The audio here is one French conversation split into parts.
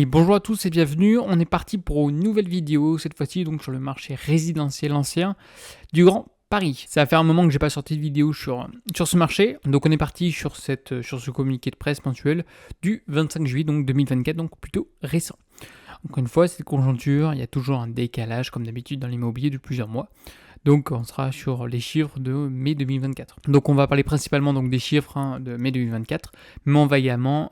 Et bonjour à tous et bienvenue, on est parti pour une nouvelle vidéo, cette fois-ci donc sur le marché résidentiel ancien du Grand Paris. Ça va faire un moment que j'ai pas sorti de vidéo sur ce marché, donc on est parti sur ce communiqué de presse mensuel du 25 juillet donc 2024, donc plutôt récent. Encore une fois, cette conjoncture, il y a toujours un décalage comme d'habitude dans l'immobilier de plusieurs mois. Donc on sera sur les chiffres de mai 2024. Donc on va parler principalement donc des chiffres de mai 2024, mais on va également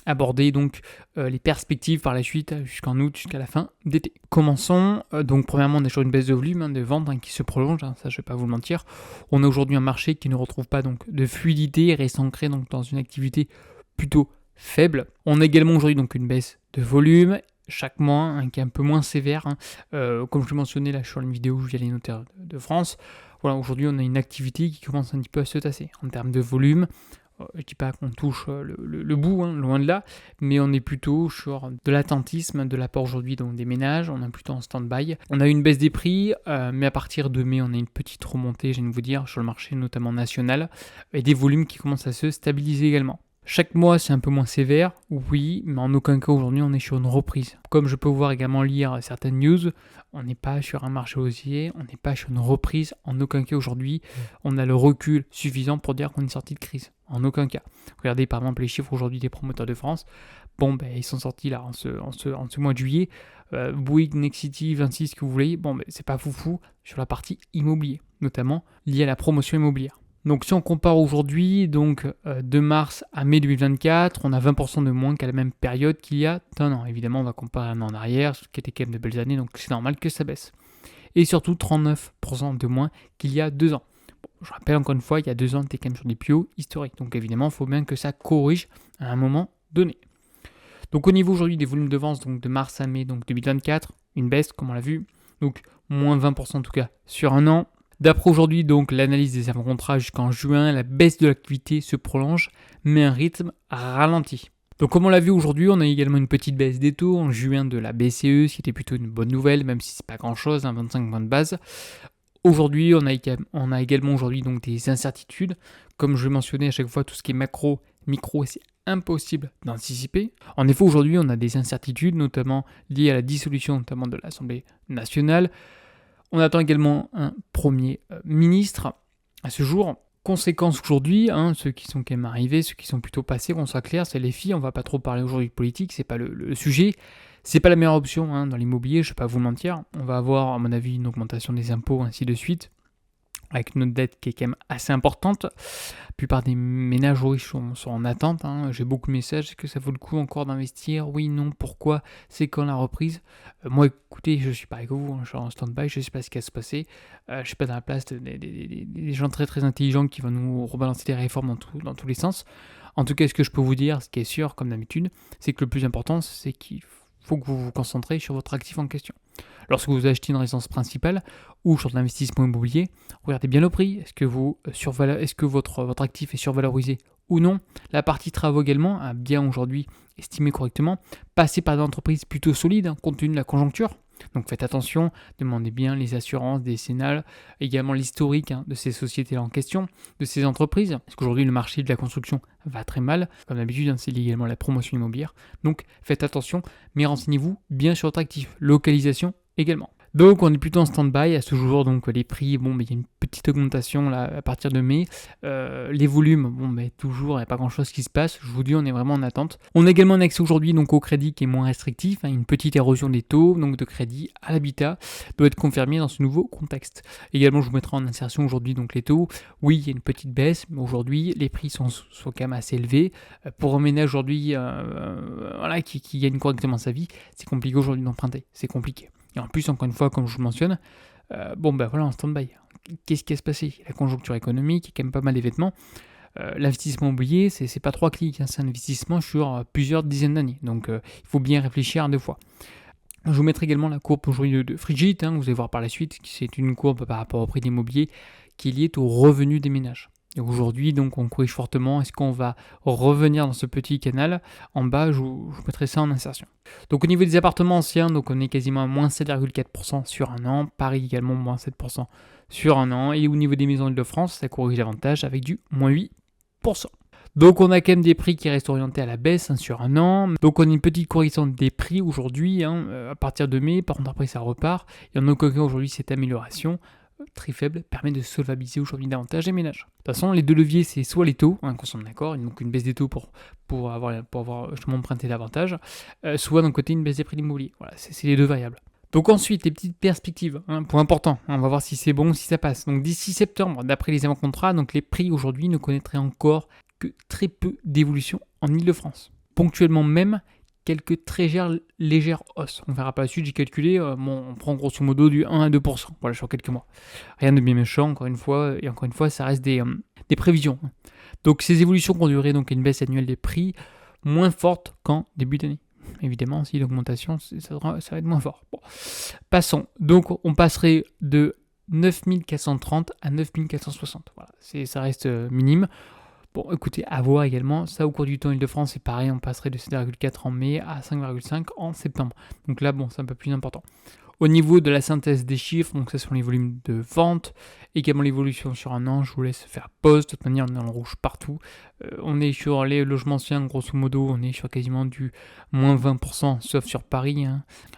aborder donc les perspectives par la suite jusqu'en août, jusqu'à la fin d'été. Commençons donc premièrement on est sur une baisse de volume de vente qui se prolonge, ça je vais pas vous le mentir. On a aujourd'hui un marché qui ne retrouve pas donc de fluidité, reste ancré donc dans une activité plutôt faible. On a également aujourd'hui donc une baisse de volume chaque mois, qui est un peu moins sévère. Comme je l'ai mentionné là sur une vidéo via les notaires de France, voilà, aujourd'hui on a une activité qui commence un petit peu à se tasser. En termes de volume, je ne dis pas qu'on touche le bout, loin de là, mais on est plutôt sur de l'attentisme, de l'apport aujourd'hui donc des ménages, on est plutôt en stand-by. On a une baisse des prix, mais à partir de mai, on a une petite remontée, je viens de vous dire, sur le marché notamment national, et des volumes qui commencent à se stabiliser également. Chaque mois, c'est un peu moins sévère, oui, mais en aucun cas aujourd'hui, on est sur une reprise. Comme je peux voir également lire certaines news, on n'est pas sur un marché haussier, on n'est pas sur une reprise. En aucun cas aujourd'hui, on a le recul suffisant pour dire qu'on est sorti de crise. En aucun cas. Regardez par exemple les chiffres aujourd'hui des promoteurs de France. Ils sont sortis là en ce mois de juillet. Bouygues, Nexity, 26, que vous voulez. C'est pas foufou sur la partie immobilier, notamment liée à la promotion immobilière. Donc si on compare aujourd'hui, de mars à mai 2024, on a 20% de moins qu'à la même période qu'il y a un an. Évidemment, on va comparer un an en arrière, ce qui était quand même de belles années, donc c'est normal que ça baisse. Et surtout 39% de moins qu'il y a 2 ans. Je rappelle encore une fois, il y a 2 ans, on était quand même sur des plus hauts historiques. Donc évidemment, il faut bien que ça corrige à un moment donné. Donc au niveau aujourd'hui des volumes de vente, donc de mars à mai 2024, une baisse comme on l'a vu, donc moins 20% en tout cas sur un an. D'après aujourd'hui, donc l'analyse des avant-contrats jusqu'en juin, la baisse de l'activité se prolonge, mais un rythme ralenti. Donc comme on l'a vu aujourd'hui, on a également une petite baisse des taux en juin de la BCE, ce qui était plutôt une bonne nouvelle, même si c'est pas grand-chose, 25 points de base. Aujourd'hui, on a également aujourd'hui donc des incertitudes. Comme je mentionnais à chaque fois, tout ce qui est macro, micro, c'est impossible d'anticiper. En effet, aujourd'hui, on a des incertitudes, notamment liées à la dissolution notamment de l'Assemblée nationale. On attend également un premier ministre à ce jour. Conséquence aujourd'hui, ceux qui sont quand même arrivés, ceux qui sont plutôt passés, qu'on soit clair, c'est les filles. On va pas trop parler aujourd'hui de politique, c'est pas le sujet. C'est pas la meilleure option dans l'immobilier, je vais pas vous mentir. On va avoir, à mon avis, une augmentation des impôts, ainsi de suite, avec notre dette qui est quand même assez importante. La plupart des ménages riches sont en attente. J'ai beaucoup de messages. Est-ce que ça vaut le coup encore d'investir? Oui, non, pourquoi? C'est quand la reprise? Moi, écoutez, je suis pareil que vous. Je suis en stand-by, je ne sais pas ce qui va se passer. Je ne suis pas dans la place des gens très très intelligents qui vont nous rebalancer des réformes dans tous les sens. En tout cas, ce que je peux vous dire, ce qui est sûr, comme d'habitude, c'est que le plus important, c'est qu'il faut que vous vous concentrez sur votre actif en question. Lorsque vous achetez une résidence principale ou sur de l'investissement immobilier, regardez bien le prix. Est-ce que votre actif est survalorisé ou non? La partie travaux également, a bien aujourd'hui estimé correctement, passez par des entreprises plutôt solides compte tenu de la conjoncture. Donc faites attention, demandez bien les assurances décennales, également l'historique de ces sociétés-là en question, de ces entreprises, parce qu'aujourd'hui le marché de la construction va très mal, comme d'habitude c'est lié également à la promotion immobilière, donc faites attention, mais renseignez-vous bien sur votre actif, localisation également. Donc on est plutôt en stand-by à ce jour, donc les prix, il y a une petite augmentation là à partir de mai. Les volumes, toujours, il n'y a pas grand-chose qui se passe, je vous dis, on est vraiment en attente. On a également un accès aujourd'hui donc au crédit qui est moins restrictif, une petite érosion des taux, donc de crédit à l'habitat, doit être confirmée dans ce nouveau contexte. Également, je vous mettrai en insertion aujourd'hui donc les taux. Oui, il y a une petite baisse, mais aujourd'hui, les prix sont quand même assez élevés. Pour un ménage aujourd'hui qui gagne correctement sa vie, c'est compliqué aujourd'hui d'emprunter, c'est compliqué. Et en plus, encore une fois, comme je vous mentionne, en stand-by. Qu'est-ce qui va se passer? La conjoncture économique, il y a quand même pas mal d'événements. L'investissement immobilier, c'est pas 3 clics, c'est un investissement sur plusieurs dizaines d'années. Donc, il faut bien réfléchir à 2 fois. Je vous mettrai également la courbe aujourd'hui de Frigid, vous allez voir par la suite, c'est une courbe par rapport au prix de l'immobilier qui est liée au revenu des ménages. Et aujourd'hui, donc, on corrige fortement. Est-ce qu'on va revenir dans ce petit canal? En bas, je vous mettrai ça en insertion. Donc, au niveau des appartements anciens, donc on est quasiment à moins 7,4% sur un an. Paris également, moins 7% sur un an. Et au niveau des maisons Île-de-France, ça corrige davantage avec du moins 8%. Donc on a quand même des prix qui restent orientés à la baisse sur un an. Donc on a une petite correction des prix aujourd'hui à partir de mai. Par contre après ça repart. Et en aucun cas aujourd'hui cette amélioration très faible permet de solvabiliser aujourd'hui davantage les ménages. De toute façon les deux leviers c'est soit les taux, qu'on sommes d'accord, donc une baisse des taux pour avoir justement emprunté davantage, soit d'un côté une baisse des prix de l'immobilier. Voilà, c'est les deux variables. Donc ensuite, les petites perspectives, point important, on va voir si c'est bon, si ça passe. Donc d'ici septembre, d'après les avant-contrats, donc les prix aujourd'hui ne connaîtraient encore que très peu d'évolution en Ile-de-France. Ponctuellement même, quelques très légères hausses. On verra par la suite, j'ai calculé, on prend grosso modo du 1 à 2%, voilà, sur quelques mois. Rien de bien méchant, encore une fois, ça reste des prévisions. Donc ces évolutions conduiraient donc à une baisse annuelle des prix moins forte qu'en début d'année. Évidemment, si l'augmentation, ça va être moins fort. Bon. Passons. Donc, on passerait de 9430 à 9460. Voilà, ça reste minime. Bon, écoutez, à voir également. Ça, au cours du temps, Île-de-France, c'est pareil. On passerait de 7,4 en mai à 5,5 en septembre. Donc là, bon, c'est un peu plus important. Au niveau de la synthèse des chiffres, donc ça sont les volumes de vente, également l'évolution sur un an, je vous laisse faire pause, de toute manière on est en rouge partout. On est sur les logements anciens, grosso modo, on est sur quasiment du moins 20%, sauf sur Paris,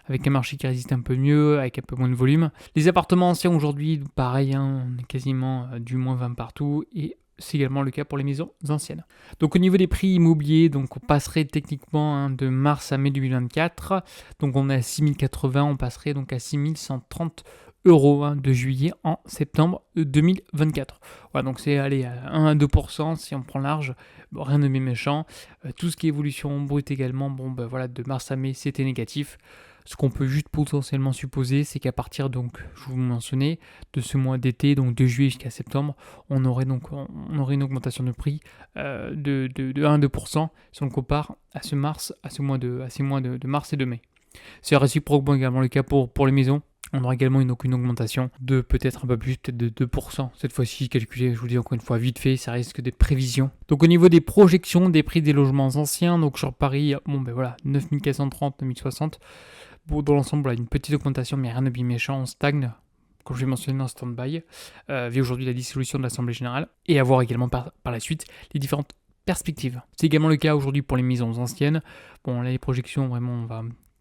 avec un marché qui résiste un peu mieux, avec un peu moins de volume. Les appartements anciens aujourd'hui, pareil, on est quasiment du moins 20 partout, et c'est également le cas pour les maisons anciennes. Donc au niveau des prix immobiliers, donc on passerait techniquement de mars à mai 2024. Donc on est à 6080, on passerait donc à 6130 euros de juillet en septembre 2024. Voilà, donc c'est aller à 1 à 2% si on prend large, bon, rien de bien méchant. Tout ce qui est évolution brute également, voilà, de mars à mai c'était négatif. Ce qu'on peut juste potentiellement supposer, c'est qu'à partir, donc, je vous mentionnais, de ce mois d'été, donc de juillet jusqu'à septembre, on aurait une augmentation de prix de 1 à 2% si on le compare à ces mois de mars et de mai. C'est réciproquement également le cas pour les maisons. On aura également une augmentation de peut-être un peu plus, peut-être de 2%. Cette fois-ci, calculé, je vous dis encore une fois, vite fait, ça risque des prévisions. Donc au niveau des projections des prix des logements anciens, donc sur Paris, 9430, 9060. Bon, dans l'ensemble, voilà, une petite augmentation, mais rien de bien méchant, on stagne, comme je l'ai mentionné en stand-by, via aujourd'hui la dissolution de l'Assemblée Générale, et à voir également par la suite les différentes perspectives. C'est également le cas aujourd'hui pour les maisons anciennes. Bon, là, les projections, vraiment,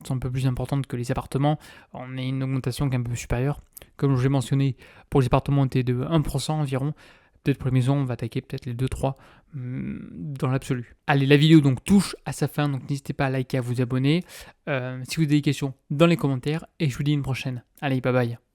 sont un peu plus importantes que les appartements. On a une augmentation qui est un peu supérieure. Comme je l'ai mentionné, pour les appartements, on était de 1% environ. Peut-être pour les maisons, on va attaquer peut-être les 2-3 dans l'absolu. Allez, la vidéo donc touche à sa fin, donc n'hésitez pas à liker, à vous abonner. Si vous avez des questions, dans les commentaires, et je vous dis une prochaine. Allez, bye bye.